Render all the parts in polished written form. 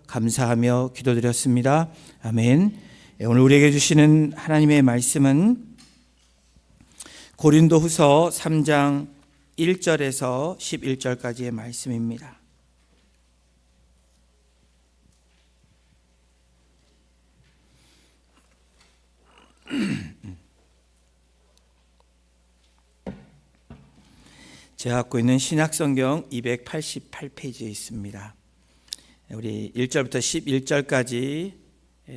감사하며 기도드렸습니다. 아멘. 오늘 우리에게 주시는 하나님의 말씀은 고린도후서 3장 1절에서 11절까지의 말씀입니다. 제가 갖고 있는 신약성경 288페이지에 있습니다. 우리 1절부터 11절까지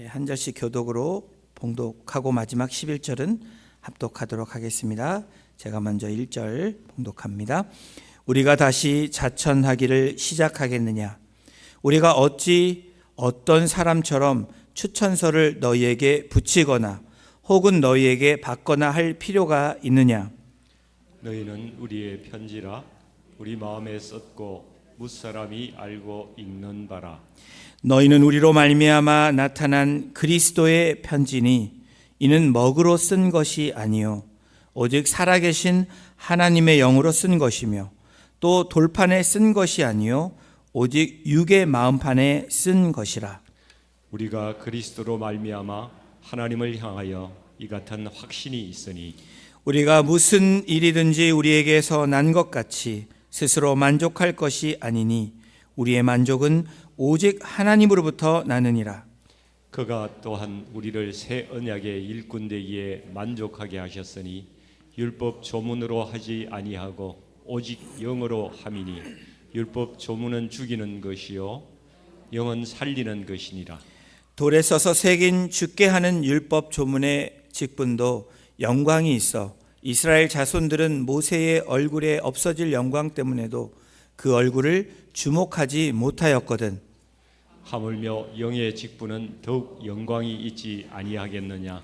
한 절씩 교독으로 봉독하고 마지막 11절은 합독하도록 하겠습니다. 제가 먼저 1절 봉독합니다. 우리가 다시 자천하기를 시작하겠느냐? 우리가 어찌 어떤 사람처럼 추천서를 너희에게 붙이거나 혹은 너희에게 받거나 할 필요가 있느냐? 너희는 우리의 편지라 우리 마음에 썼고 무사람이 알고 읽는 바라. 너희는 우리로 말미암아 나타난 그리스도의 편지니 이는 먹으로 쓴 것이 아니요 오직 살아계신 하나님의 영으로 쓴 것이며 또 돌판에 쓴 것이 아니요 오직 육의 마음판에 쓴 것이라. 우리가 그리스도로 말미암아 하나님을 향하여 이 같은 확신이 있으니 우리가 무슨 일이든지 우리에게서 난 것 같이 스스로 만족할 것이 아니니 우리의 만족은 오직 하나님으로부터 나느니라. 그가 또한 우리를 새 언약의 일꾼 되기에 만족하게 하셨으니 율법 조문으로 하지 아니하고 오직 영으로 함이니 율법 조문은 죽이는 것이요 영은 살리는 것이니라. 돌에 써서 새긴 죽게 하는 율법 조문의 직분도 영광이 있어 이스라엘 자손들은 모세의 얼굴에 없어질 영광 때문에도 그 얼굴을 주목하지 못하였거든. 하물며 영의 직분은 더욱 영광이 있지 아니하겠느냐?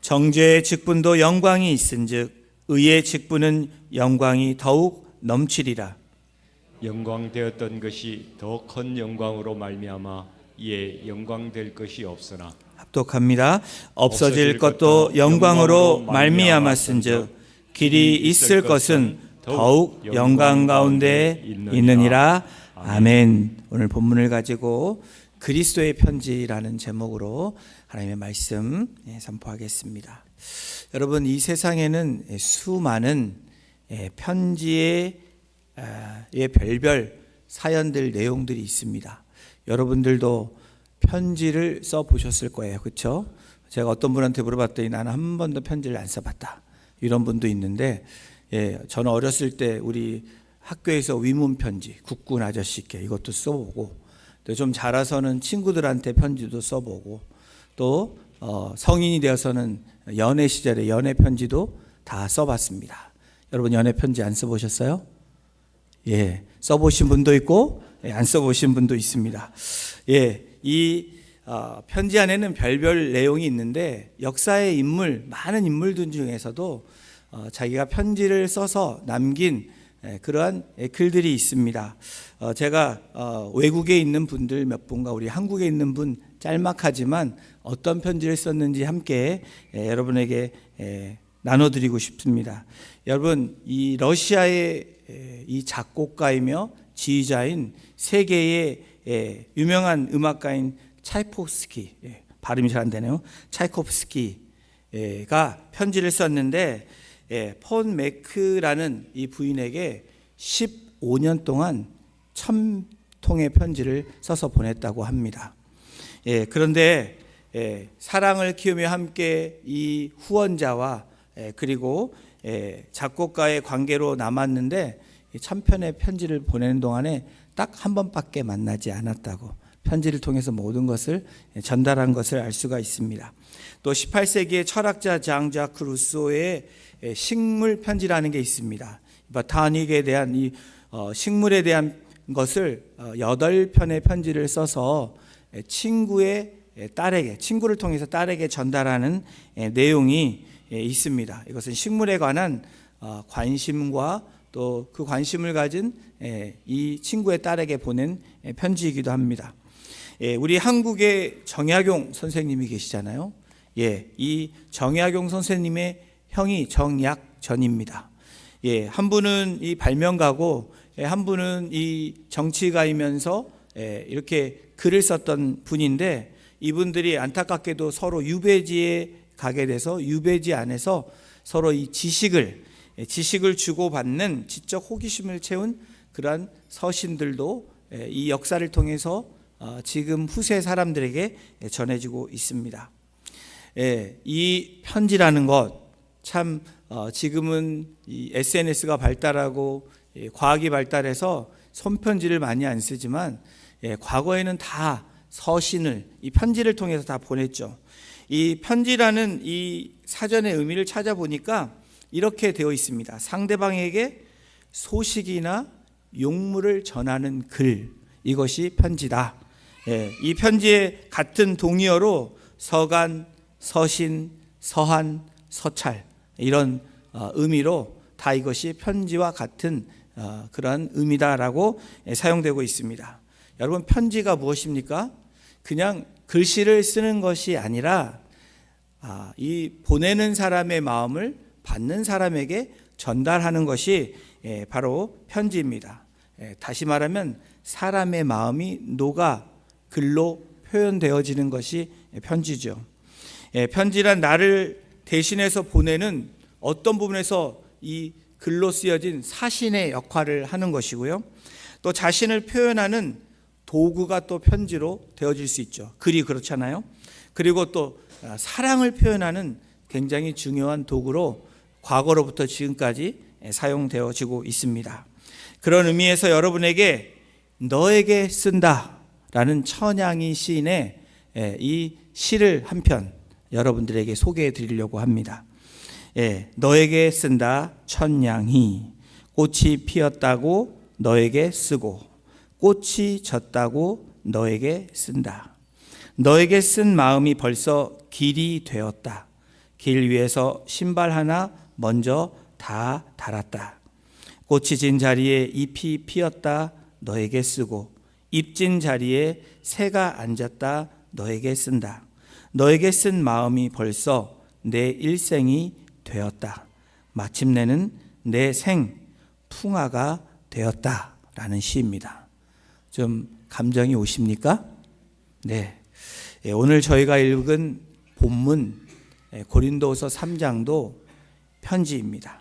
정죄의 직분도 영광이 있은즉 의의 직분은 영광이 더욱 넘치리라. 영광되었던 것이 더 큰 영광으로 말미암아 이에 영광될 것이 없으나 합독합니다. 없어질 것도 영광으로 말미암았은즉 길이 있을 것은 더욱 영광 가운데 있느니라. 아멘. 오늘 본문을 가지고 그리스도의 편지라는 제목으로 하나님의 말씀 선포하겠습니다. 여러분, 이 세상에는 수많은 편지의 별별 사연들 내용들이 있습니다. 여러분들도 편지를 써보셨을 거예요. 그렇죠? 제가 어떤 분한테 물어봤더니 나는 한 번도 편지를 안 써봤다, 이런 분도 있는데, 저는 어렸을 때 우리 학교에서 위문 편지, 국군 아저씨께 이것도 써보고, 또 좀 자라서는 친구들한테 편지도 써보고, 또 성인이 되어서는 연애 시절에 연애 편지도 다 써봤습니다. 여러분, 연애 편지 안 써보셨어요? 써보신 분도 있고 안 써보신 분도 있습니다. 이 편지 안에는 별별 내용이 있는데, 역사의 인물, 많은 인물들 중에서도 자기가 편지를 써서 남긴 그러한 글들이 있습니다. 제가 외국에 있는 분들 몇 분과 우리 한국에 있는 분 짤막하지만 어떤 편지를 썼는지 함께 여러분에게 나눠드리고 싶습니다. 여러분, 이 러시아의 이 작곡가이며 지휘자인 세계의 유명한 음악가인 차이코프스키, 발음이 잘 안 되네요. 차이코프스키가 편지를 썼는데, 폰 매크라는 이 부인에게 15년 동안 1000통의 편지를 써서 보냈다고 합니다. 그런데 사랑을 키우며 함께 이 후원자와 그리고 작곡가의 관계로 남았는데, 1000편의 편지를 보내는 동안에 딱 한 번밖에 만나지 않았다고, 편지를 통해서 모든 것을 전달한 것을 알 수가 있습니다. 또 18세기의 철학자 장 자크 루소의 식물 편지라는 게 있습니다. 보타닉에 대한 이 식물에 대한 것을 8편의 편지를 써서 친구의 딸에게, 친구를 통해서 딸에게 전달하는 내용이 있습니다. 이것은 식물에 관한 관심과 또 그 관심을 가진 이 친구의 딸에게 보낸 편지이기도 합니다. 우리 한국의 정약용 선생님이 계시잖아요. 이 정약용 선생님의 형이 정약전입니다. 한 분은 이 발명가고 한 분은 이 정치가이면서 이렇게 글을 썼던 분인데, 이분들이 안타깝게도 서로 유배지에 가게 돼서 유배지 안에서 서로 이 지식을 주고받는 지적 호기심을 채운 그러한 서신들도 이 역사를 통해서 지금 후세 사람들에게 전해지고 있습니다. 이 편지라는 것, 참 지금은 이 SNS가 발달하고 과학이 발달해서 손편지를 많이 안 쓰지만 과거에는 다 서신을, 이 편지를 통해서 다 보냈죠. 이 편지라는 이 사전의 의미를 찾아보니까 이렇게 되어 있습니다. 상대방에게 소식이나 용무를 전하는 글, 이것이 편지다. 이 편지의 같은 동의어로 서간, 서신, 서한, 서찰, 이런 의미로 다 이것이 편지와 같은 그런 의미다라고 사용되고 있습니다. 여러분, 편지가 무엇입니까? 그냥 글씨를 쓰는 것이 아니라 이 보내는 사람의 마음을 받는 사람에게 전달하는 것이 바로 편지입니다. 다시 말하면 사람의 마음이 녹아 글로 표현되어지는 것이 편지죠. 편지란 나를 대신해서 보내는 어떤 부분에서 이 글로 쓰여진 사신의 역할을 하는 것이고요. 또 자신을 표현하는 도구가 또 편지로 되어질 수 있죠. 글이 그렇잖아요. 그리고 또 사랑을 표현하는 굉장히 중요한 도구로 과거로부터 지금까지 사용되어지고 있습니다. 그런 의미에서 여러분에게 너에게 쓴다라는 천양희 시인의 이 시를 한 편 여러분들에게 소개해 드리려고 합니다. 너에게 쓴다 천양희. 꽃이 피었다고 너에게 쓰고 꽃이 졌다고 너에게 쓴다. 너에게 쓴 마음이 벌써 길이 되었다. 길 위에서 신발 하나 먼저 다 달았다. 꽃이 진 자리에 잎이 피었다 너에게 쓰고 잎 진 자리에 새가 앉았다 너에게 쓴다. 너에게 쓴 마음이 벌써 내 일생이 되었다. 마침내는 내 생 풍화가 되었다 라는 시입니다. 좀 감정이 오십니까? 네. 오늘 저희가 읽은 본문 고린도후서 3장도 편지입니다.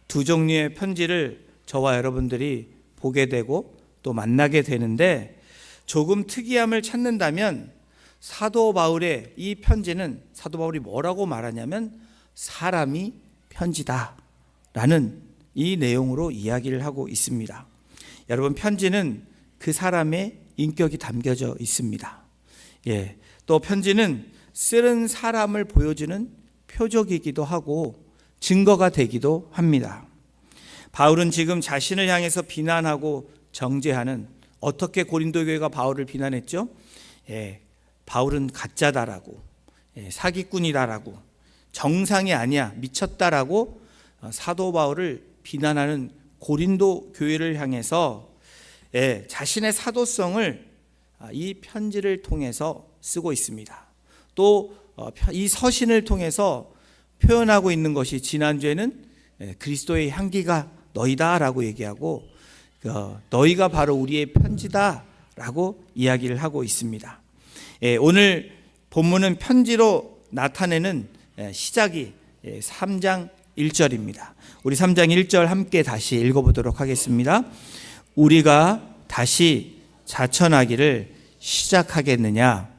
두 종류의 편지를 저와 여러분들이 보게 되고 또 만나게 되는데, 조금 특이함을 찾는다면 사도 바울의 이 편지는 사도 바울이 뭐라고 말하냐면 사람이 편지다 라는 이 내용으로 이야기를 하고 있습니다. 여러분, 편지는 그 사람의 인격이 담겨져 있습니다. 또 편지는 쓰는 사람을 보여주는 표적이기도 하고 증거가 되기도 합니다. 바울은 지금 자신을 향해서 비난하고 정죄하는, 어떻게 고린도 교회가 바울을 비난했죠? 바울은 가짜다라고, 사기꾼이다라고, 정상이 아니야, 미쳤다라고 사도 바울을 비난하는 고린도 교회를 향해서 자신의 사도성을 이 편지를 통해서 쓰고 있습니다. 또 이 서신을 통해서 표현하고 있는 것이, 지난주에는 그리스도의 향기가 너희다라고 얘기하고 너희가 바로 우리의 편지다라고 이야기를 하고 있습니다. 오늘 본문은 편지로 나타내는 시작이 3장 1절입니다. 우리 3장 1절 함께 다시 읽어보도록 하겠습니다. 우리가 다시 자천하기를 시작하겠느냐?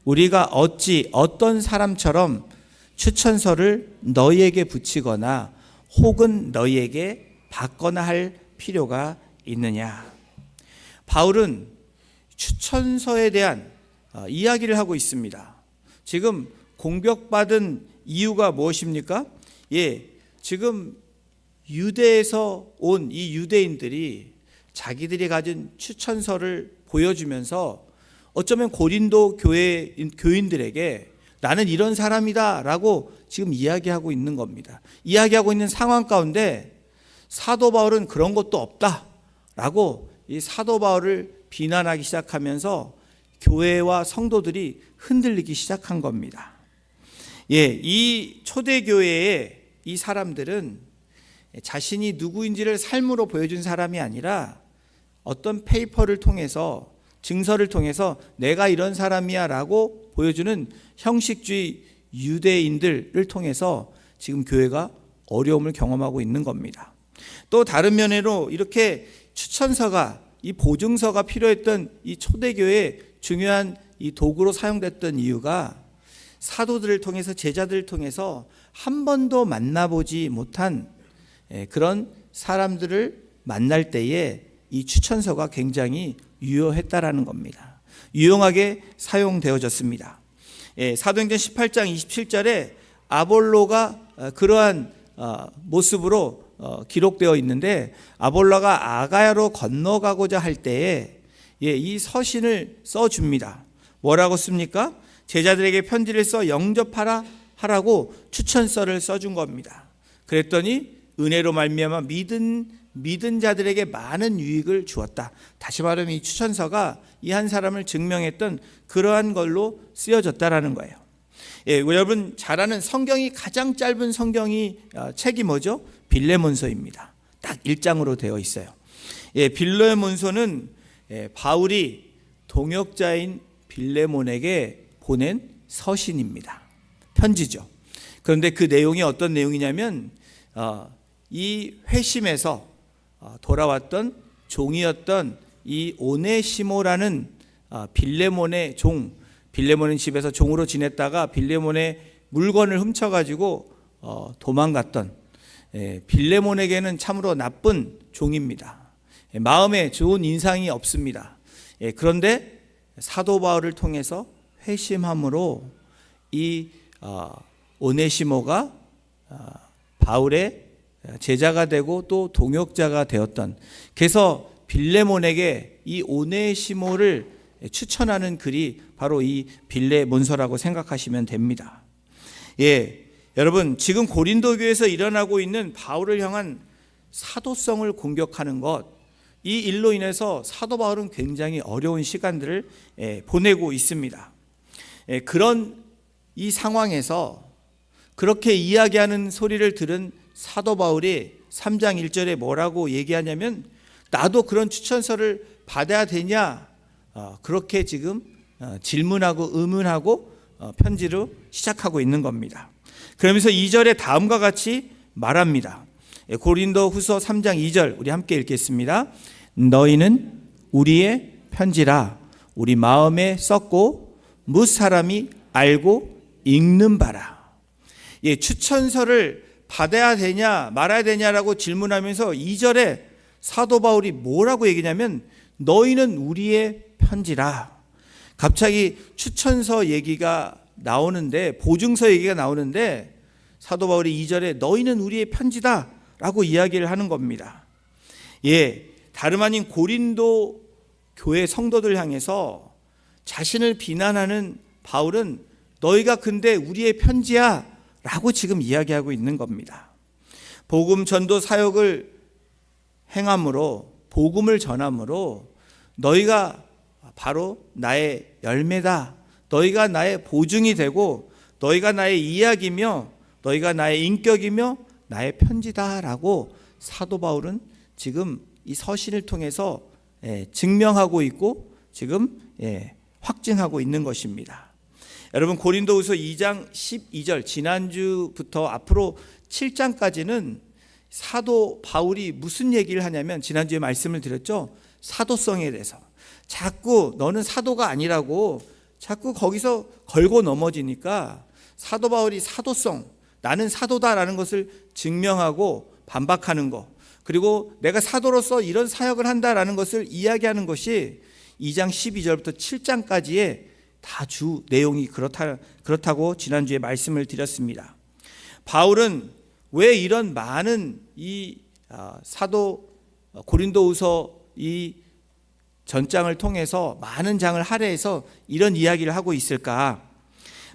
우리가 어찌 어떤 사람처럼 추천서를 너희에게 붙이거나 혹은 너희에게 받거나 할 필요가 있느냐? 바울은 추천서에 대한 이야기를 하고 있습니다. 지금 공격받은 이유가 무엇입니까? 지금 유대에서 온 이 유대인들이 자기들이 가진 추천서를 보여주면서 어쩌면 고린도 교인들에게 나는 이런 사람이다 라고 지금 이야기하고 있는 겁니다. 이야기하고 있는 상황 가운데 사도 바울은 그런 것도 없다 라고 이 사도 바울을 비난하기 시작하면서 교회와 성도들이 흔들리기 시작한 겁니다. 이 초대교회의 이 사람들은 자신이 누구인지를 삶으로 보여준 사람이 아니라 어떤 페이퍼를 통해서 증서를 통해서 내가 이런 사람이야 라고 보여주는 형식주의 유대인들을 통해서 지금 교회가 어려움을 경험하고 있는 겁니다. 또 다른 면으로 이렇게 추천서가, 이 보증서가 필요했던 이 초대교회의 중요한 이 도구로 사용됐던 이유가 사도들을 통해서, 제자들을 통해서 한 번도 만나보지 못한 그런 사람들을 만날 때에 이 추천서가 굉장히 유효했다라는 겁니다. 유용하게 사용되어졌습니다. 사도행전 18장 27절에 아볼로가 그러한 모습으로 기록되어 있는데, 아볼로가 아가야로 건너가고자 할 때에 이 서신을 써줍니다. 뭐라고 씁니까? 제자들에게 편지를 써 영접하라 하라고 추천서를 써준 겁니다. 그랬더니 은혜로 말미암아 믿은 자들에게 많은 유익을 주었다. 다시 말하면 이 추천서가 이 한 사람을 증명했던 그러한 걸로 쓰여졌다라는 거예요. 여러분 잘 아는 성경이 가장 짧은 책이 뭐죠? 빌레몬서입니다. 딱 1장으로 되어 있어요. 빌레몬서는 바울이 동역자인 빌레몬에게 보낸 서신입니다. 편지죠. 그런데 그 내용이 어떤 내용이냐면 이 회심에서 돌아왔던 종이었던 이 오네시모라는 빌레몬의 종, 빌레몬은 집에서 종으로 지냈다가 빌레몬의 물건을 훔쳐가지고 도망갔던 빌레몬에게는 참으로 나쁜 종입니다. 마음에 좋은 인상이 없습니다. 그런데 사도 바울을 통해서 회심함으로 이 오네시모가 바울의 제자가 되고 또 동역자가 되었던, 그래서 빌레몬에게 이 오네시모를 추천하는 글이 바로 이 빌레몬서라고 생각하시면 됩니다. 여러분 지금 고린도 교회에서 일어나고 있는 바울을 향한 사도성을 공격하는 것, 이 일로 인해서 사도 바울은 굉장히 어려운 시간들을 보내고 있습니다. 그런 이 상황에서 그렇게 이야기하는 소리를 들은 사도 바울이 3장 1절에 뭐라고 얘기하냐면, 나도 그런 추천서를 받아야 되냐, 그렇게 지금 질문하고 의문하고 편지로 시작하고 있는 겁니다. 그러면서 2절에 다음과 같이 말합니다. 고린도 후서 3장 2절 우리 함께 읽겠습니다. 너희는 우리의 편지라 우리 마음에 썼고 뭇 사람이 알고 읽는 바라. 추천서를 받아야 되냐 말아야 되냐라고 질문하면서 2절에 사도 바울이 뭐라고 얘기냐면 너희는 우리의 편지라. 갑자기 추천서 얘기가 나오는데, 보증서 얘기가 나오는데 사도 바울이 2절에 너희는 우리의 편지다 라고 이야기를 하는 겁니다. 다름 아닌 고린도 교회 성도들 향해서 자신을 비난하는 바울은 너희가 근데 우리의 편지야 라고 지금 이야기하고 있는 겁니다. 복음 전도 사역을 행함으로, 복음을 전함으로 너희가 바로 나의 열매다, 너희가 나의 보증이 되고 너희가 나의 이야기며 너희가 나의 인격이며 나의 편지다라고 사도 바울은 지금 이 서신을 통해서 증명하고 있고 지금 확증하고 있는 것입니다. 여러분 고린도후서 2장 12절 지난주부터 앞으로 7장까지는 사도 바울이 무슨 얘기를 하냐면, 지난주에 말씀을 드렸죠. 사도성에 대해서 자꾸 너는 사도가 아니라고 자꾸 거기서 걸고 넘어지니까 사도 바울이 사도성, 나는 사도다라는 것을 증명하고 반박하는 거, 그리고 내가 사도로서 이런 사역을 한다라는 것을 이야기하는 것이 2장 12절부터 7장까지의 다 주 내용이 그렇다고 지난주에 말씀을 드렸습니다. 바울은 왜 이런 많은 이 사도 고린도후서 이 전장을 통해서 많은 장을 할애해서 이런 이야기를 하고 있을까?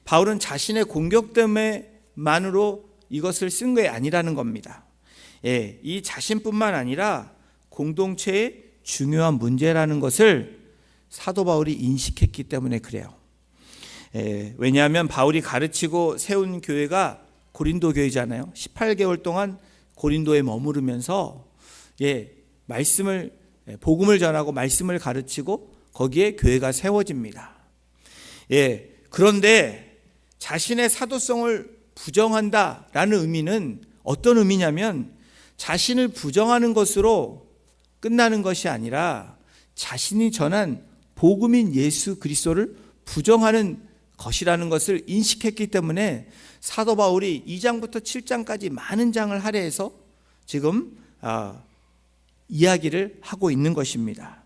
바울은 자신의 공격됨만으로 이것을 쓴 게 아니라는 겁니다. 이 자신뿐만 아니라 공동체의 중요한 문제라는 것을 사도 바울이 인식했기 때문에 그래요. 왜냐하면 바울이 가르치고 세운 교회가 고린도 교회잖아요. 18개월 동안 고린도에 머무르면서 복음을 전하고 말씀을 가르치고 거기에 교회가 세워집니다. 예, 그런데 자신의 사도성을 부정한다라는 의미는 어떤 의미냐면 자신을 부정하는 것으로 끝나는 것이 아니라 자신이 전한 복음인 예수 그리스도를 부정하는 것이라는 것을 인식했기 때문에 사도 바울이 2장부터 7장까지 많은 장을 할애해서 지금 이야기를 하고 있는 것입니다.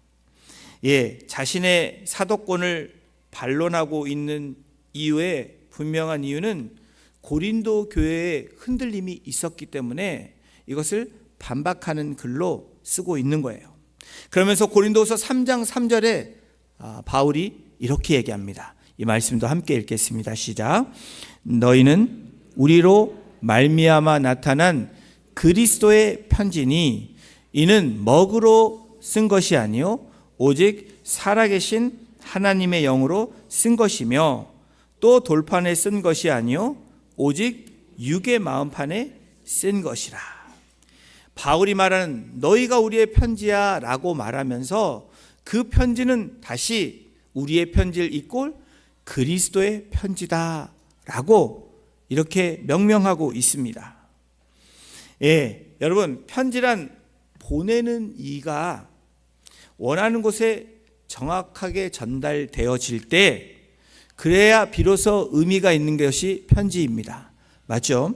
예, 자신의 사도권을 반론하고 있는 이유의 분명한 이유는 고린도 교회에 흔들림이 있었기 때문에 이것을 반박하는 글로 쓰고 있는 거예요. 그러면서 고린도후서 3장 3절에 바울이 이렇게 얘기합니다. 이 말씀도 함께 읽겠습니다. 시작. 너희는 우리로 말미암아 나타난 그리스도의 편지니 이는 먹으로 쓴 것이 아니요 오직 살아계신 하나님의 영으로 쓴 것이며 또 돌판에 쓴 것이 아니요 오직 육의 마음판에 쓴 것이라. 바울이 말하는 너희가 우리의 편지야 라고 말하면서 그 편지는 다시 우리의 편지를 이꼴 그리스도의 편지다 라고 이렇게 명명하고 있습니다. 예, 여러분, 편지란 보내는 이가 원하는 곳에 정확하게 전달되어질 때 그래야 비로소 의미가 있는 것이 편지입니다. 맞죠?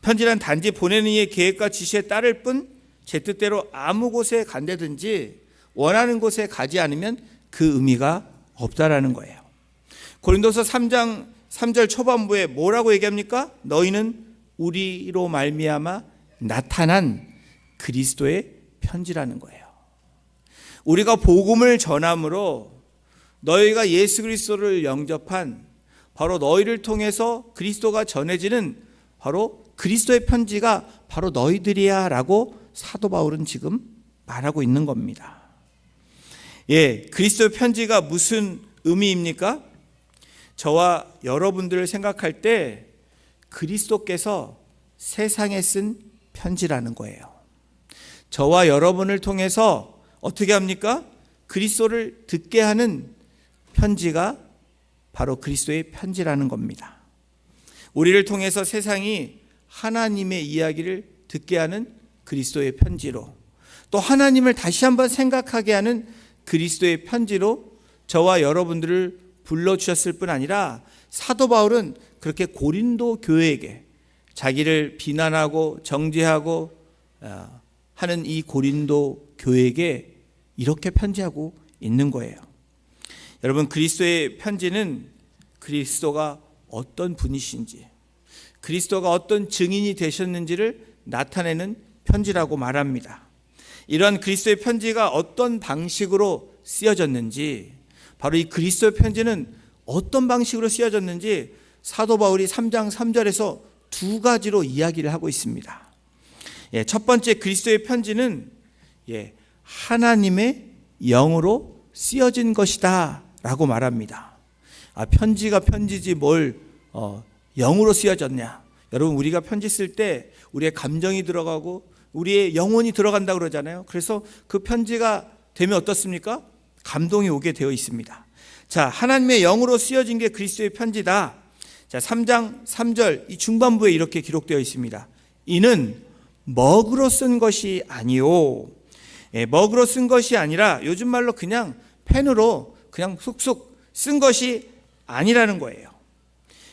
편지란 단지 보내는 이의 계획과 지시에 따를 뿐 제 뜻대로 아무 곳에 간다든지 원하는 곳에 가지 않으면 그 의미가 없다라는 거예요. 고린도서 3장 3절 초반부에 뭐라고 얘기합니까? 너희는 우리로 말미암아 나타난 그리스도의 편지라는 거예요. 우리가 복음을 전함으로 너희가 예수 그리스도를 영접한 바로 너희를 통해서 그리스도가 전해지는 바로 그리스도의 편지가 바로 너희들이야 라고 사도 바울은 지금 말하고 있는 겁니다. 예, 그리스도의 편지가 무슨 의미입니까? 저와 여러분들을 생각할 때 그리스도께서 세상에 쓴 편지라는 거예요. 저와 여러분을 통해서 어떻게 합니까? 그리스도를 듣게 하는 편지가 바로 그리스도의 편지라는 겁니다. 우리를 통해서 세상이 하나님의 이야기를 듣게 하는 그리스도의 편지로, 또 하나님을 다시 한번 생각하게 하는 그리스도의 편지로 저와 여러분들을 불러주셨을 뿐 아니라 사도 바울은 그렇게 고린도 교회에게 자기를 비난하고 정죄하고 하는 이 고린도 교회에게 이렇게 편지하고 있는 거예요. 여러분, 그리스도의 편지는 그리스도가 어떤 분이신지, 그리스도가 어떤 증인이 되셨는지를 나타내는 편지라고 말합니다. 이러한 그리스도의 편지가 어떤 방식으로 쓰여졌는지, 바로 이 그리스도의 편지는 어떤 방식으로 쓰여졌는지 사도 바울이 3장 3절에서 두 가지로 이야기를 하고 있습니다. 예, 첫 번째 그리스도의 편지는 하나님의 영으로 쓰여진 것이다 라고 말합니다. 편지가 편지지 뭘 영으로 쓰여졌냐. 여러분, 우리가 편지 쓸 때 우리의 감정이 들어가고 우리의 영혼이 들어간다고 그러잖아요. 그래서 그 편지가 되면 어떻습니까? 감동이 오게 되어 있습니다. 자, 하나님의 영으로 쓰여진 게 그리스도의 편지다. 자, 3장 3절 이 중반부에 이렇게 기록되어 있습니다. 이는 먹으로 쓴 것이 아니요. 먹으로 쓴 것이 아니라 요즘 말로 그냥 펜으로 그냥 쑥쑥 쓴 것이 아니라는 거예요.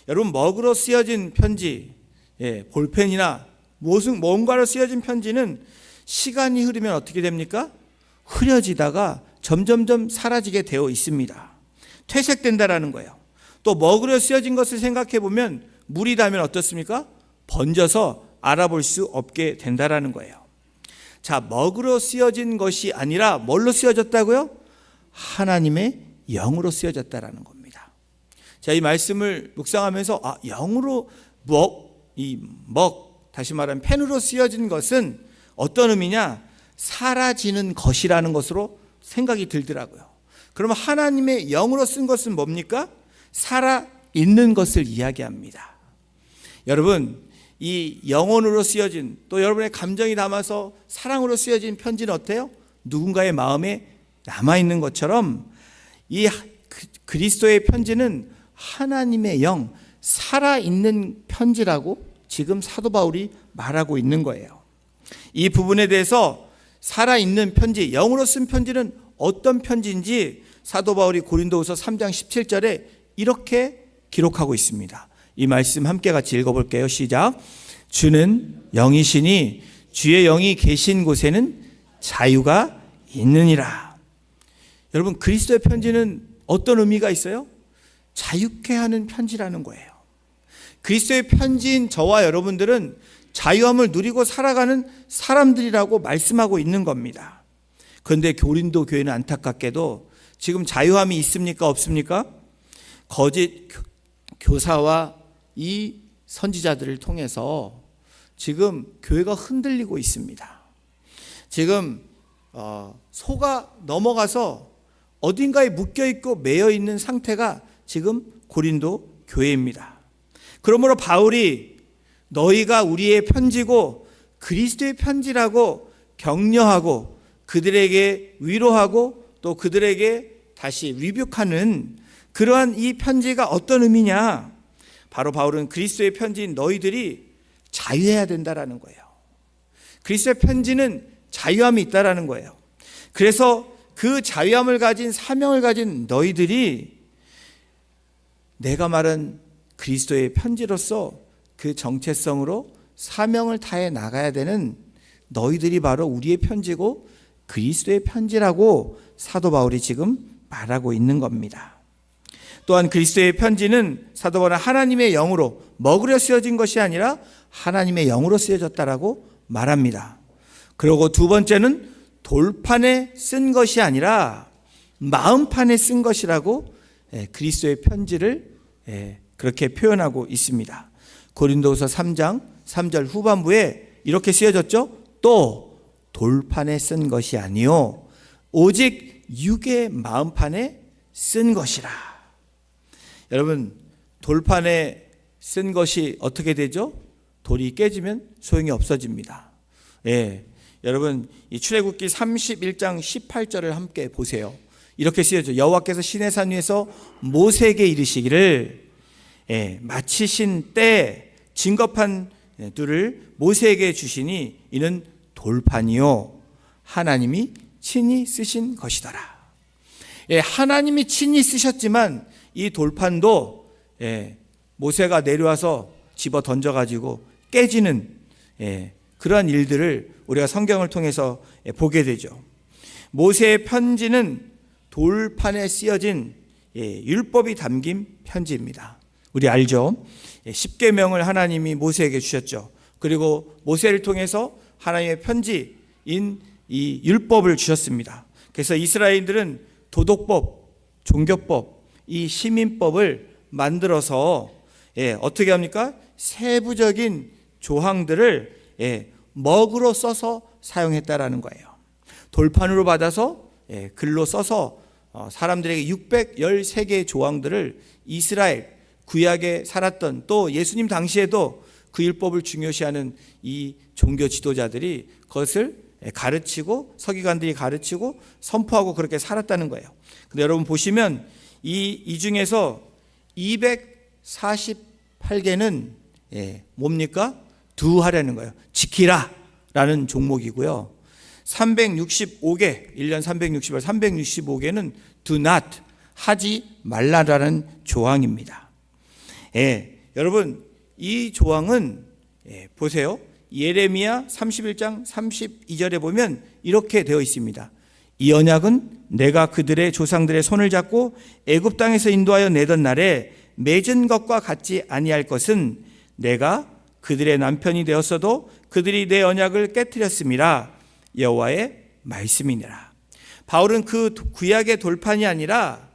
여러분, 먹으로 쓰여진 편지, 볼펜이나 뭔가로 쓰여진 편지는 시간이 흐르면 어떻게 됩니까? 흐려지다가 점점점 사라지게 되어 있습니다. 퇴색된다라는 거예요. 또 먹으로 쓰여진 것을 생각해 보면 물이 닿으면 어떻습니까? 번져서 알아볼 수 없게 된다라는 거예요. 자, 먹으로 쓰여진 것이 아니라 뭘로 쓰여졌다고요? 하나님의 영으로 쓰여졌다라는 겁니다. 자, 이 말씀을 묵상하면서 영으로 다시 말하면 펜으로 쓰여진 것은 어떤 의미냐? 사라지는 것이라는 것으로 생각이 들더라고요. 그러면 하나님의 영으로 쓴 것은 뭡니까? 살아있는 것을 이야기합니다. 여러분, 이 영혼으로 쓰여진, 또 여러분의 감정이 담아서 사랑으로 쓰여진 편지는 어때요? 누군가의 마음에 남아있는 것처럼 이 그리스도의 편지는 하나님의 영, 살아있는 편지라고 지금 사도 바울이 말하고 있는 거예요. 이 부분에 대해서 살아있는 편지, 영으로 쓴 편지는 어떤 편지인지 사도 바울이 고린도후서 3장 17절에 이렇게 기록하고 있습니다. 이 말씀 함께 같이 읽어볼게요. 시작. 주는 영이시니 주의 영이 계신 곳에는 자유가 있느니라. 여러분, 그리스도의 편지는 어떤 의미가 있어요? 자유케 하는 편지라는 거예요. 그리스도의 편지인 저와 여러분들은 자유함을 누리고 살아가는 사람들이라고 말씀하고 있는 겁니다. 그런데 고린도 교회는 안타깝게도 지금 자유함이 있습니까? 없습니까? 거짓 교사와 이 선지자들을 통해서 지금 교회가 흔들리고 있습니다. 지금 소가 넘어가서 어딘가에 묶여있고 매여있는 상태가 지금 고린도 교회입니다. 그러므로 바울이 너희가 우리의 편지고 그리스도의 편지라고 격려하고 그들에게 위로하고 또 그들에게 다시 리뷰하는 그러한 이 편지가 어떤 의미냐? 바로 바울은 그리스도의 편지인 너희들이 자유해야 된다라는 거예요. 그리스도의 편지는 자유함이 있다라는 거예요. 그래서 그 자유함을 가진 사명을 가진 너희들이 내가 말한 그리스도의 편지로서 그 정체성으로 사명을 다해 나가야 되는 너희들이 바로 우리의 편지고 그리스도의 편지라고 사도 바울이 지금 말하고 있는 겁니다. 또한 그리스도의 편지는 사도 바울은 하나님의 영으로 먹으려 쓰여진 것이 아니라 하나님의 영으로 쓰여졌다라고 말합니다. 그리고 두 번째는 돌판에 쓴 것이 아니라 마음판에 쓴 것이라고 그리스도의 편지를 그렇게 표현하고 있습니다. 고린도후서 3장 3절 후반부에 이렇게 쓰여졌죠. 또 돌판에 쓴 것이 아니요 오직 육의 마음판에 쓴 것이라. 여러분, 돌판에 쓴 것이 어떻게 되죠? 돌이 깨지면 소용이 없어집니다. 여러분, 이 출애굽기 31장 18절을 함께 보세요. 이렇게 쓰여져. 여호와께서 시내산 위에서 모세에게 이르시기를 마치신 때 진겁한 둘을 모세에게 주시니 이는 돌판이요 하나님이 친히 쓰신 것이더라. 하나님이 친히 쓰셨지만 이 돌판도 모세가 내려와서 집어 던져가지고 깨지는 그러한 일들을 우리가 성경을 통해서 보게 되죠. 모세의 편지는 돌판에 쓰여진 율법이 담긴 편지입니다. 우리 알죠? 10계명을 하나님이 모세에게 주셨죠. 그리고 모세를 통해서 하나님의 편지인 이 율법을 주셨습니다. 그래서 이스라엘들은 도덕법, 종교법, 이 시민법을 만들어서 어떻게 합니까? 세부적인 조항들을 먹으로 써서 사용했다라는 거예요. 돌판으로 받아서 글로 써서 사람들에게 613개의 조항들을 이스라엘 구약에 살았던 또 예수님 당시에도 그 율법을 중요시하는 이 종교 지도자들이 그것을 가르치고 서기관들이 가르치고 선포하고 그렇게 살았다는 거예요. 근데 여러분 보시면 이 중에서 248개는 뭡니까? 두하라는 거예요. 지키라 라는 종목이고요. 365개, 1년 365일 365개는 do not, 하지 말라라는 조항입니다. 여러분 이 조항은 보세요. 예레미야 31장 32절에 보면 이렇게 되어 있습니다. 이 언약은 내가 그들의 조상들의 손을 잡고 애굽 땅에서 인도하여 내던 날에 맺은 것과 같지 아니할 것은 내가 그들의 남편이 되었어도 그들이 내 언약을 깨뜨렸음이라 여호와의 말씀이니라. 바울은 그 구약의 돌판이 아니라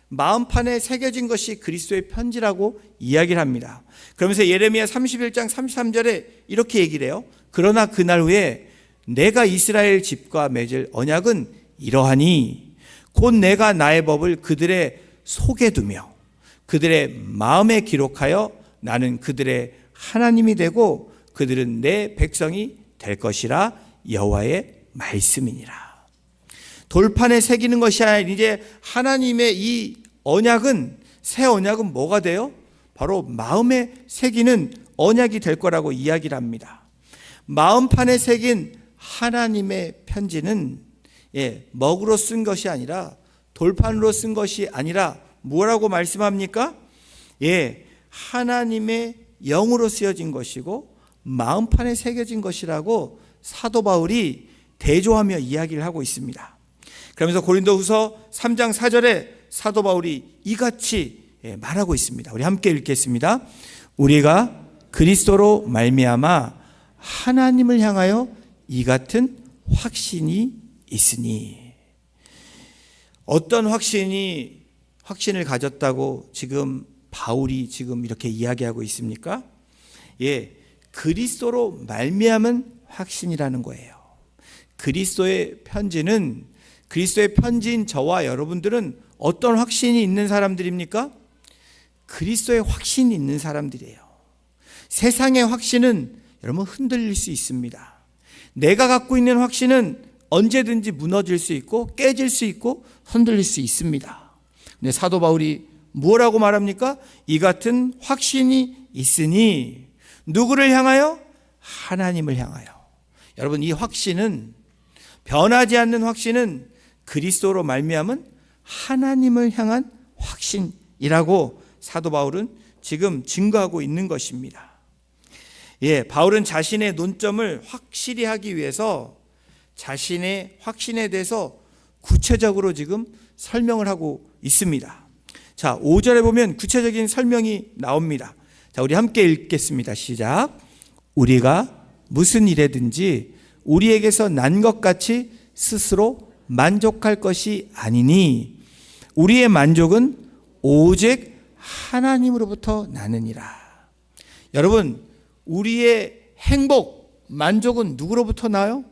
마음판에 새겨진 것이 그리스도의 편지라고 이야기를 합니다. 그러면서 예레미야 31장 33절에 이렇게 얘기를 해요. 그러나 그날 후에 내가 이스라엘 집과 맺을 언약은 이러하니 곧 내가 나의 법을 그들의 속에 두며 그들의 마음에 기록하여 나는 그들의 하나님이 되고 그들은 내 백성이 될 것이라 여호와의 말씀이니라. 돌판에 새기는 것이 아니라 이제 하나님의 이 언약은, 새 언약은 뭐가 돼요? 바로 마음에 새기는 언약이 될 거라고 이야기를 합니다. 마음판에 새긴 하나님의 편지는 먹으로 쓴 것이 아니라, 돌판으로 쓴 것이 아니라 뭐라고 말씀합니까? 하나님의 영으로 쓰여진 것이고 마음판에 새겨진 것이라고 사도 바울이 대조하며 이야기를 하고 있습니다. 그러면서 고린도후서 3장 4절에 사도 바울이 이같이 말하고 있습니다. 우리 함께 읽겠습니다. 우리가 그리스도로 말미암아 하나님을 향하여 이 같은 확신이 있으니. 어떤 확신을 가졌다고 지금 바울이 지금 이렇게 이야기하고 있습니까? 그리스도로 말미암은 확신이라는 거예요. 그리스도의 편지는, 그리스도의 편지인 저와 여러분들은 어떤 확신이 있는 사람들입니까? 그리스도의 확신이 있는 사람들이에요. 세상의 확신은 여러분 흔들릴 수 있습니다. 내가 갖고 있는 확신은 언제든지 무너질 수 있고 깨질 수 있고 흔들릴 수 있습니다. 근데 사도 바울이 뭐라고 말합니까? 이 같은 확신이 있으니. 누구를 향하여? 하나님을 향하여. 여러분, 이 확신은, 변하지 않는 확신은 그리스도로 말미암은 하나님을 향한 확신이라고 사도 바울은 지금 증거하고 있는 것입니다. 바울은 자신의 논점을 확실히 하기 위해서 자신의 확신에 대해서 구체적으로 지금 설명을 하고 있습니다. 자, 5절에 보면 구체적인 설명이 나옵니다. 자, 우리 함께 읽겠습니다. 시작. 우리가 무슨 일에든지 우리에게서 난 것 같이 스스로 만족할 것이 아니니 우리의 만족은 오직 하나님으로부터 나느니라. 여러분, 우리의 행복, 만족은 누구로부터 나요?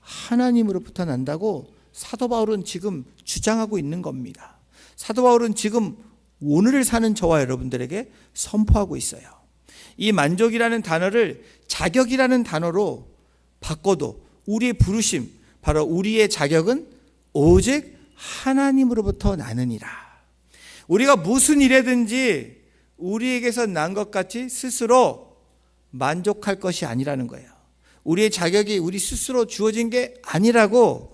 하나님으로부터 난다고 사도 바울은 지금 주장하고 있는 겁니다. 사도 바울은 지금 오늘을 사는 저와 여러분들에게 선포하고 있어요. 이 만족이라는 단어를 자격이라는 단어로 바꿔도 우리의 부르심, 바로 우리의 자격은 오직 하나님으로부터 나느니라. 우리가 무슨 일에든지 우리에게서 난 것 같이 스스로 만족할 것이 아니라는 거예요. 우리의 자격이 우리 스스로 주어진 게 아니라고.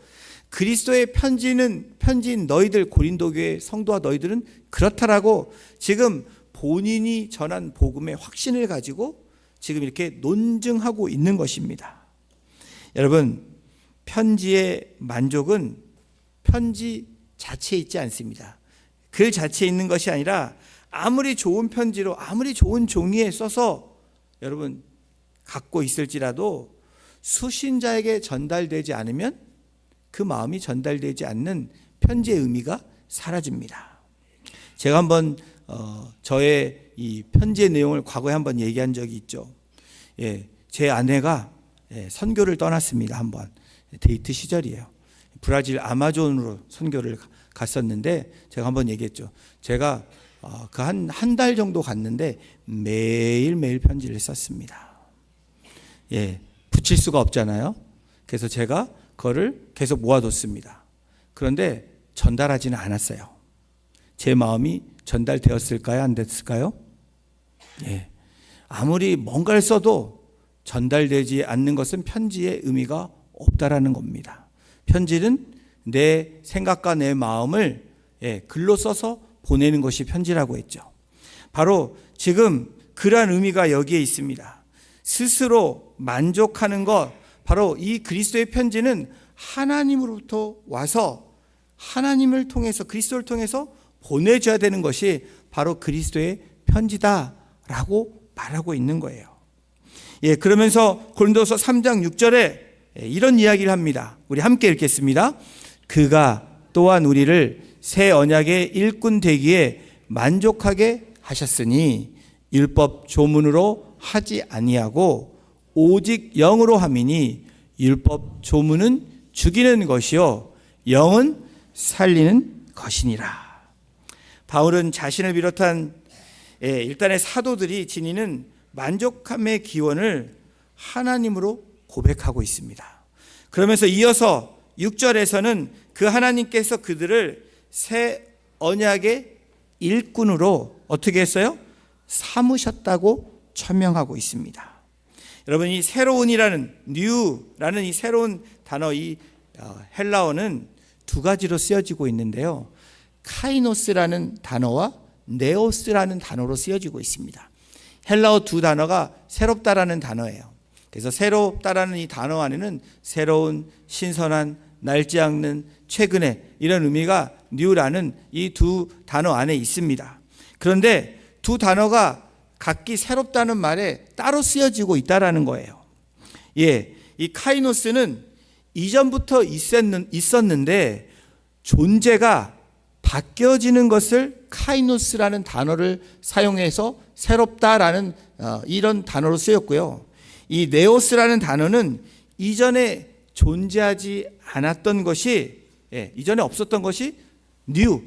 그리스도의 편지인 너희들, 고린도 교회 성도와 너희들은 그렇다라고 지금 본인이 전한 복음의 확신을 가지고 지금 이렇게 논증하고 있는 것입니다. 여러분, 편지의 만족은 편지 자체에 있지 않습니다. 글 자체에 있는 것이 아니라 아무리 좋은 편지로, 아무리 좋은 종이에 써서 여러분 갖고 있을지라도 수신자에게 전달되지 않으면 그 마음이 전달되지 않는 편지의 의미가 사라집니다. 제가 한번 저의 이 편지의 내용을 과거에 한번 얘기한 적이 있죠. 제 아내가 선교를 떠났습니다. 한번 데이트 시절이에요. 브라질 아마존으로 선교를 갔었는데 제가 한번 얘기했죠. 제가 그 한 달 정도 갔는데 매일매일 편지를 썼습니다. 붙일 수가 없잖아요. 그래서 제가 그거를 계속 모아뒀습니다. 그런데 전달하지는 않았어요. 제 마음이 전달되었을까요? 안 됐을까요? 아무리 뭔가를 써도 전달되지 않는 것은 편지의 의미가 없다라는 겁니다. 편지는 내 생각과 내 마음을 글로 써서 보내는 것이 편지라고 했죠. 바로 지금 그러한 의미가 여기에 있습니다. 스스로 만족하는 것, 바로 이 그리스도의 편지는 하나님으로부터 와서 하나님을 통해서, 그리스도를 통해서 보내줘야 되는 것이 바로 그리스도의 편지다라고 말하고 있는 거예요. 그러면서 고린도서 3장 6절에 이런 이야기를 합니다. 우리 함께 읽겠습니다. 그가 또한 우리를 새 언약의 일꾼 되기에 만족하게 하셨으니 율법 조문으로 하지 아니하고 오직 영으로 함이니 율법 조문은 죽이는 것이요 영은 살리는 것이니라. 바울은 자신을 비롯한 일단의 사도들이 지니는 만족함의 기원을 하나님으로 고백하고 있습니다. 그러면서 이어서 6절에서는 그 하나님께서 그들을 새 언약의 일꾼으로 어떻게 했어요? 삼으셨다고 천명하고 있습니다. 여러분, 이 새로운이라는 new라는 이 새로운 단어, 이 헬라어는 두 가지로 쓰여지고 있는데요. 카이노스라는 단어와 네오스라는 단어로 쓰여지고 있습니다. 헬라어 두 단어가 새롭다라는 단어예요. 그래서 새롭다라는 이 단어 안에는 새로운, 신선한, 낡지 않는, 최근에 이런 의미가 new라는 이 두 단어 안에 있습니다. 그런데 두 단어가 각기 새롭다는 말에 따로 쓰여지고 있다라는 거예요. 예, 이 카이노스는 이전부터 있었는데 존재가 바뀌어지는 것을 카이노스라는 단어를 사용해서 새롭다라는 이런 단어로 쓰였고요. 이 네오스라는 단어는 이전에 존재하지 않았던 것이, 이전에 없었던 것이 new,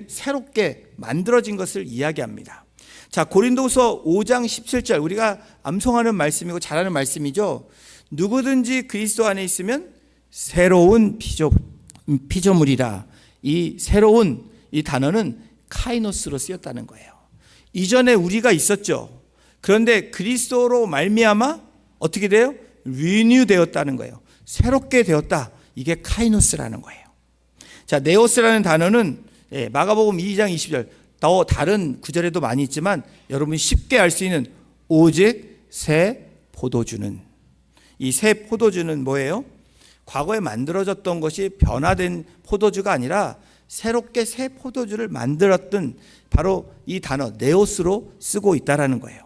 새롭게 만들어진 것을 이야기합니다. 자, 고린도서 5장 17절, 우리가 암송하는 말씀이고 잘 아는 말씀이죠. 누구든지 그리스도 안에 있으면 새로운 피조물이라. 이 새로운 이 단어는 카이노스로 쓰였다는 거예요. 이전에 우리가 있었죠. 그런데 그리스도로 말미암아 어떻게 돼요? 리뉴 되었다는 거예요. 새롭게 되었다. 이게 카이노스라는 거예요. 자, 네오스라는 단어는 마가복음 2장 20절, 더 다른 구절에도 많이 있지만 여러분이 쉽게 알 수 있는 오직 새 포도주는, 이 새 포도주는 뭐예요? 과거에 만들어졌던 것이 변화된 포도주가 아니라 새롭게 새 포도주를 만들었던 바로 이 단어 네오스로 쓰고 있다라는 거예요.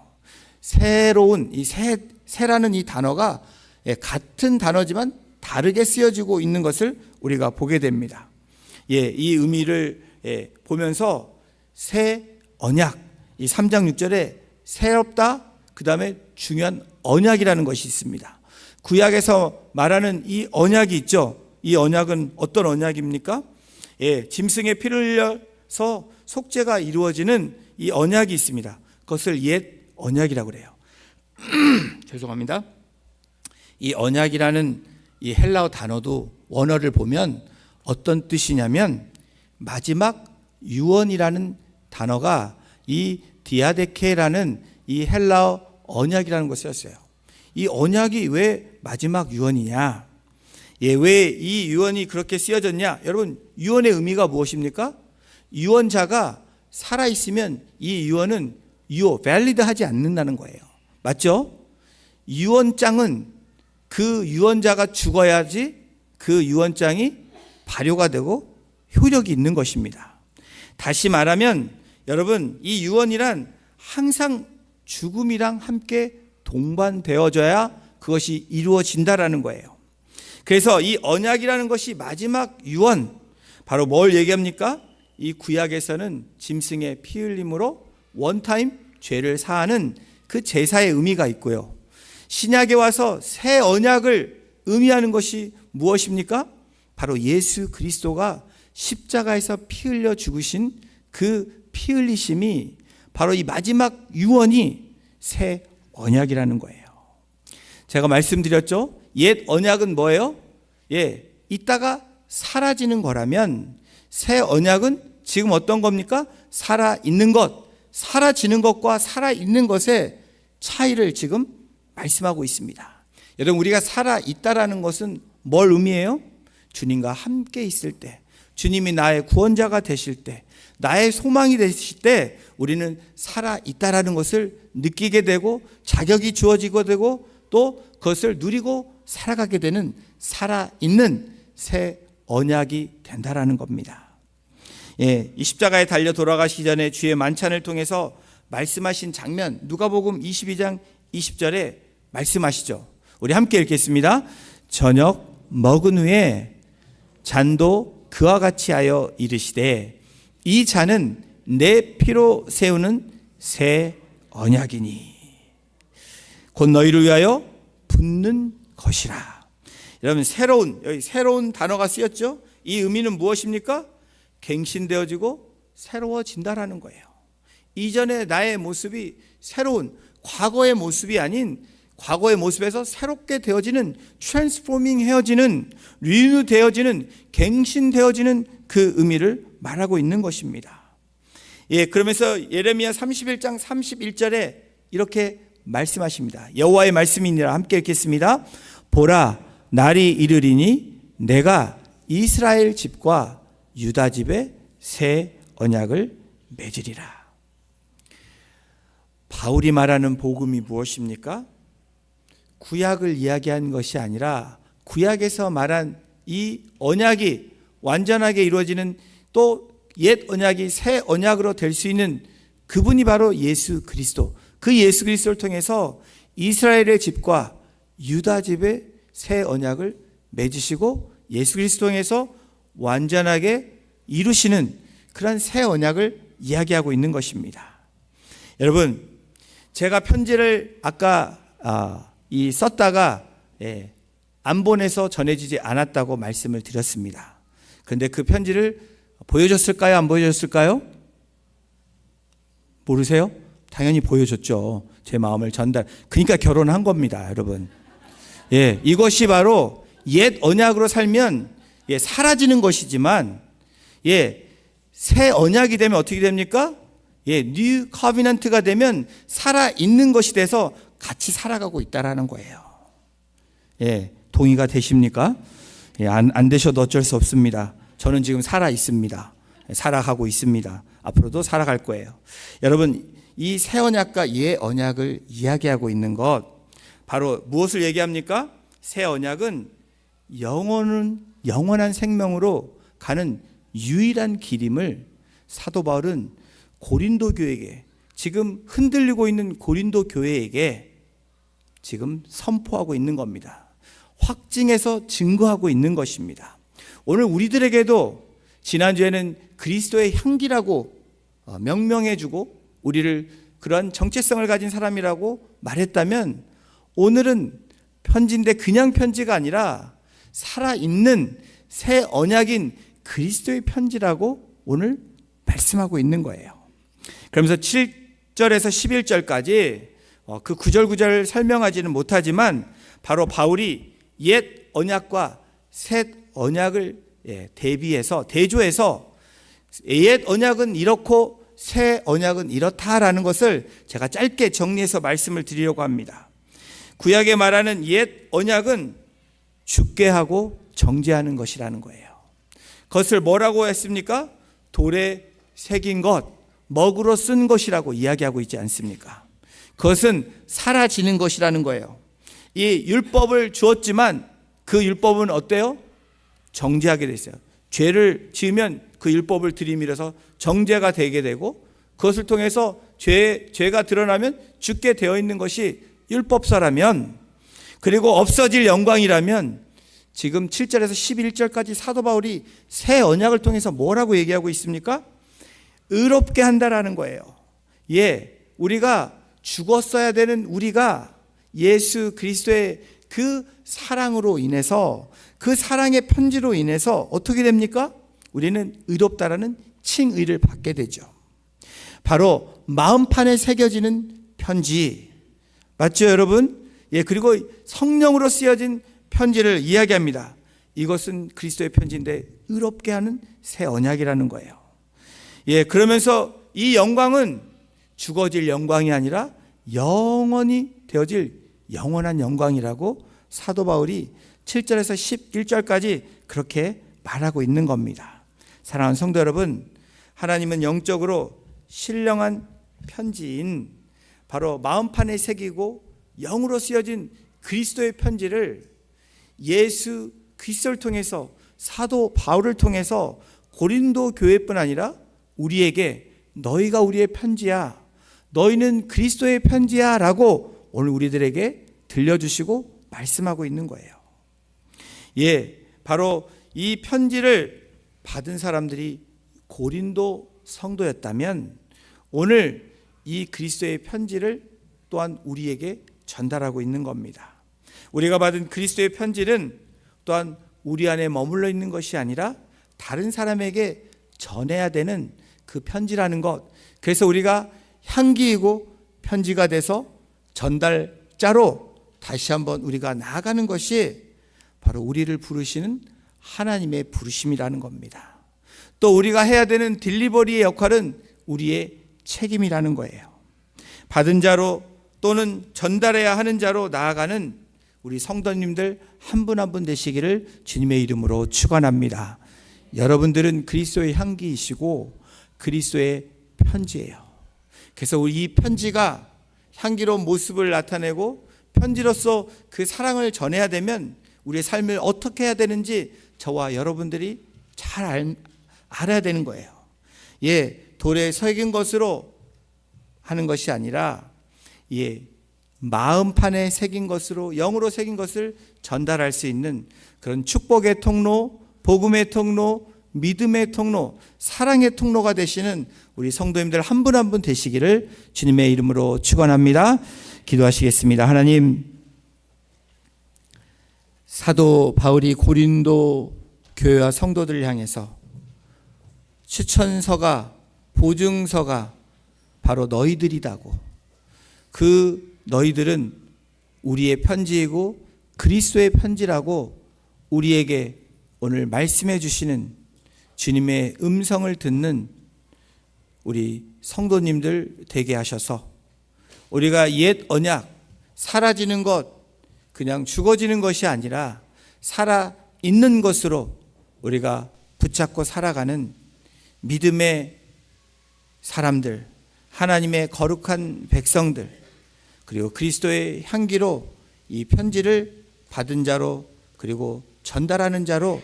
새로운, 이 새라는 이 단어가 같은 단어지만 다르게 쓰여지고 있는 것을 우리가 보게 됩니다. 이 의미를 보면서 새 언약, 이 3장 6절에 새롭다, 그 다음에 중요한 언약이라는 것이 있습니다. 구약에서 말하는 이 언약이 있죠. 이 언약은 어떤 언약입니까? 짐승의 피를 흘려서 속죄가 이루어지는 이 언약이 있습니다. 그것을 옛 언약이라고 그래요. 죄송합니다. 이 언약이라는 이 헬라어 단어도 원어를 보면 어떤 뜻이냐면 마지막 유언이라는 단어가 이 디아데케라는 이 헬라어 언약이라는 것을 썼어요. 이 언약이 왜 마지막 유언이냐? 왜 이 유언이 그렇게 쓰여졌냐? 여러분, 유언의 의미가 무엇입니까? 유언자가 살아있으면 이 유언은 valid하지 않는다는 거예요. 맞죠? 유언장은 그 유언자가 죽어야지 그 유언장이 발효가 되고 효력이 있는 것입니다. 다시 말하면 여러분, 이 유언이란 항상 죽음이랑 함께 동반되어져야 그것이 이루어진다라는 거예요. 그래서 이 언약이라는 것이 마지막 유언, 바로 뭘 얘기합니까? 이 구약에서는 짐승의 피 흘림으로 원타임 죄를 사하는 그 제사의 의미가 있고요. 신약에 와서 새 언약을 의미하는 것이 무엇입니까? 바로 예수 그리스도가 십자가에서 피 흘려 죽으신 그 피 흘리심이 바로 이 마지막 유언이 새 언약이라는 거예요. 제가 말씀드렸죠? 옛 언약은 뭐예요? 있다가 사라지는 거라면 새 언약은 지금 어떤 겁니까? 살아있는 것, 사라지는 것과 살아있는 것의 차이를 지금 말씀하고 있습니다. 여러분, 우리가 살아있다라는 것은 뭘 의미해요? 주님과 함께 있을 때, 주님이 나의 구원자가 되실 때, 나의 소망이 되실 때 우리는 살아있다라는 것을 느끼게 되고 자격이 주어지게 되고 또 그것을 누리고 살아가게 되는 살아있는 새 언약이 된다라는 겁니다. 이 십자가에 달려 돌아가시기 전에 주의 만찬을 통해서 말씀하신 장면, 누가복음 22장 20절에 말씀하시죠. 우리 함께 읽겠습니다. 저녁 먹은 후에 잔도 그와 같이 하여 이르시되 이 잔은 내 피로 세우는 새 언약이니 곧 너희를 위하여 붓는 것이라. 여러분, 여기 새로운 단어가 쓰였죠. 이 의미는 무엇입니까? 갱신되어지고 새로워진다라는 거예요. 이전의 나의 모습이 새로운 과거의 모습이 아닌 과거의 모습에서 새롭게 되어지는, 트랜스포밍 헤어지는, 리뉴 되어지는, 갱신되어지는 그 의미를 말하고 있는 것입니다. 예, 그러면서 예레미야 31장 31절에 이렇게 말씀하십니다. 여호와의 말씀이니라. 함께 읽겠습니다. 보라, 날이 이르리니 내가 이스라엘 집과 유다 집에 새 언약을 맺으리라. 바울이 말하는 복음이 무엇입니까? 구약을 이야기한 것이 아니라 구약에서 말한 이 언약이 완전하게 이루어지는, 또 옛 언약이 새 언약으로 될 수 있는 그분이 바로 예수 그리스도. 그 예수 그리스도를 통해서 이스라엘의 집과 유다 집의 새 언약을 맺으시고 예수 그리스도를 통해서 완전하게 이루시는 그런 새 언약을 이야기하고 있는 것입니다. 여러분, 제가 편지를 아까 썼다가 안 보내서 전해지지 않았다고 말씀을 드렸습니다. 그런데 그 편지를 보여줬을까요? 안 보여줬을까요? 모르세요? 당연히 보여줬죠. 제 마음을 전달. 그러니까 결혼한 겁니다, 여러분. 예, 이것이 바로 옛 언약으로 살면 사라지는 것이지만, 새 언약이 되면 어떻게 됩니까? 뉴 커비넌트가 되면 살아 있는 것이 돼서 같이 살아가고 있다라는 거예요. 동의가 되십니까? 안 되셔도 어쩔 수 없습니다. 저는 지금 살아 있습니다. 살아가고 있습니다. 앞으로도 살아갈 거예요. 여러분, 이 새 언약과 옛 언약을 이야기하고 있는 것, 바로 무엇을 얘기합니까? 새 언약은 영원한 생명으로 가는 유일한 길임을 사도 바울은 고린도 교회에게, 지금 흔들리고 있는 고린도 교회에게 지금 선포하고 있는 겁니다. 확증해서 증거하고 있는 것입니다. 오늘 우리들에게도 지난주에는 그리스도의 향기라고 명명해주고 우리를 그런 정체성을 가진 사람이라고 말했다면, 오늘은 편지인데 그냥 편지가 아니라 살아있는 새 언약인 그리스도의 편지라고 오늘 말씀하고 있는 거예요. 그러면서 7절에서 11절까지 그 구절구절 설명하지는 못하지만, 바로 바울이 옛 언약과 새 언약을 대조해서 옛 언약은 이렇고 새 언약은 이렇다라는 것을 제가 짧게 정리해서 말씀을 드리려고 합니다. 구약에 말하는 옛 언약은 죽게 하고 정죄하는 것이라는 거예요. 그것을 뭐라고 했습니까? 돌에 새긴 것, 먹으로 쓴 것이라고 이야기하고 있지 않습니까? 그것은 사라지는 것이라는 거예요. 이 율법을 주었지만 그 율법은 어때요? 정죄하게 돼 있어요. 죄를 지으면 그 율법을 들이밀어서 정죄가 되게 되고, 그것을 통해서 죄가 드러나면 죽게 되어 있는 것이 율법서라면, 그리고 없어질 영광이라면, 지금 7절에서 11절까지 사도 바울이 새 언약을 통해서 뭐라고 얘기하고 있습니까? 의롭게 한다라는 거예요. 우리가 죽었어야 되는 우리가 예수 그리스도의 그 사랑으로 인해서, 그 사랑의 편지로 인해서 어떻게 됩니까? 우리는 의롭다라는 칭의를 받게 되죠. 바로 마음판에 새겨지는 편지, 맞죠, 여러분? 그리고 성령으로 쓰여진 편지를 이야기합니다. 이것은 그리스도의 편지인데 의롭게 하는 새 언약이라는 거예요. 그러면서 이 영광은 죽어질 영광이 아니라 영원히 되어질 영원한 영광이라고 사도 바울이 7절에서 11절까지 그렇게 말하고 있는 겁니다. 사랑하는 성도 여러분, 하나님은 영적으로 신령한 편지인 바로 마음판에 새기고 영으로 쓰여진 그리스도의 편지를 예수 그리스도를 통해서, 사도 바울을 통해서 고린도 교회뿐 아니라 우리에게 너희가 우리의 편지야, 너희는 그리스도의 편지야 라고 오늘 우리들에게 들려주시고 말씀하고 있는 거예요. 바로 이 편지를 받은 사람들이 고린도 성도였다면, 오늘 이 그리스도의 편지를 또한 우리에게 전달하고 있는 겁니다. 우리가 받은 그리스도의 편지는 또한 우리 안에 머물러 있는 것이 아니라 다른 사람에게 전해야 되는 그 편지라는 것, 그래서 우리가 향기이고 편지가 돼서 전달자로 다시 한번 우리가 나아가는 것이 바로 우리를 부르시는 하나님의 부르심이라는 겁니다. 또 우리가 해야 되는 딜리버리의 역할은 우리의 책임이라는 거예요. 받은 자로 또는 전달해야 하는 자로 나아가는 우리 성도님들 한 분 한 분 되시기를 주님의 이름으로 축원합니다. 여러분들은 그리스도의 향기이시고 그리스도의 편지예요. 그래서 우리 이 편지가 향기로운 모습을 나타내고 편지로서 그 사랑을 전해야 되면 우리의 삶을 어떻게 해야 되는지 저와 여러분들이 잘 알아야 되는 거예요. 돌에 새긴 것으로 하는 것이 아니라 마음판에 새긴 것으로, 영으로 새긴 것을 전달할 수 있는 그런 축복의 통로, 복음의 통로, 믿음의 통로, 사랑의 통로가 되시는 우리 성도님들 한 분 한 분 되시기를 주님의 이름으로 축원합니다. 기도하시겠습니다. 하나님, 사도 바울이 고린도 교회와 성도들을 향해서 추천서가, 보증서가 바로 너희들이다고, 그 너희들은 우리의 편지이고 그리스도의 편지라고 우리에게 오늘 말씀해 주시는 주님의 음성을 듣는 우리 성도님들 되게 하셔서 우리가 옛 언약, 사라지는 것, 그냥 죽어지는 것이 아니라 살아있는 것으로 우리가 붙잡고 살아가는 믿음의 사람들, 하나님의 거룩한 백성들, 그리고 그리스도의 향기로 이 편지를 받은 자로 그리고 전달하는 자로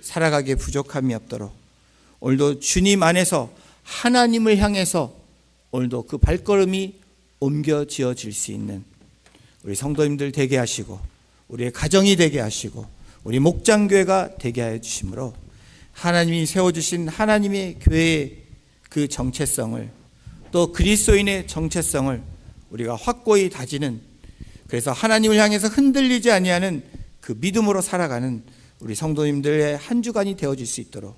살아가기에 부족함이 없도록 오늘도 주님 안에서 하나님을 향해서 오늘도 그 발걸음이 옮겨지어질 수 있는 우리 성도님들 되게 하시고 우리의 가정이 되게 하시고 우리 목장교회가 되게 하여 주심으로 하나님이 세워주신 하나님의 교회의 그 정체성을, 또 그리스도인의 정체성을 우리가 확고히 다지는, 그래서 하나님을 향해서 흔들리지 아니하는 그 믿음으로 살아가는 우리 성도님들의 한 주간이 되어질 수 있도록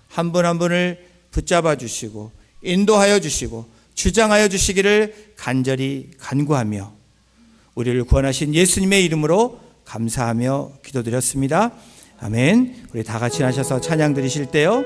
한 분 한 분을 붙잡아 주시고 인도하여 주시고 주장하여 주시기를 간절히 간구하며 우리를 구원하신 예수님의 이름으로 감사하며 기도드렸습니다. 아멘. 우리 다 같이 하셔서 찬양 드리실 때요.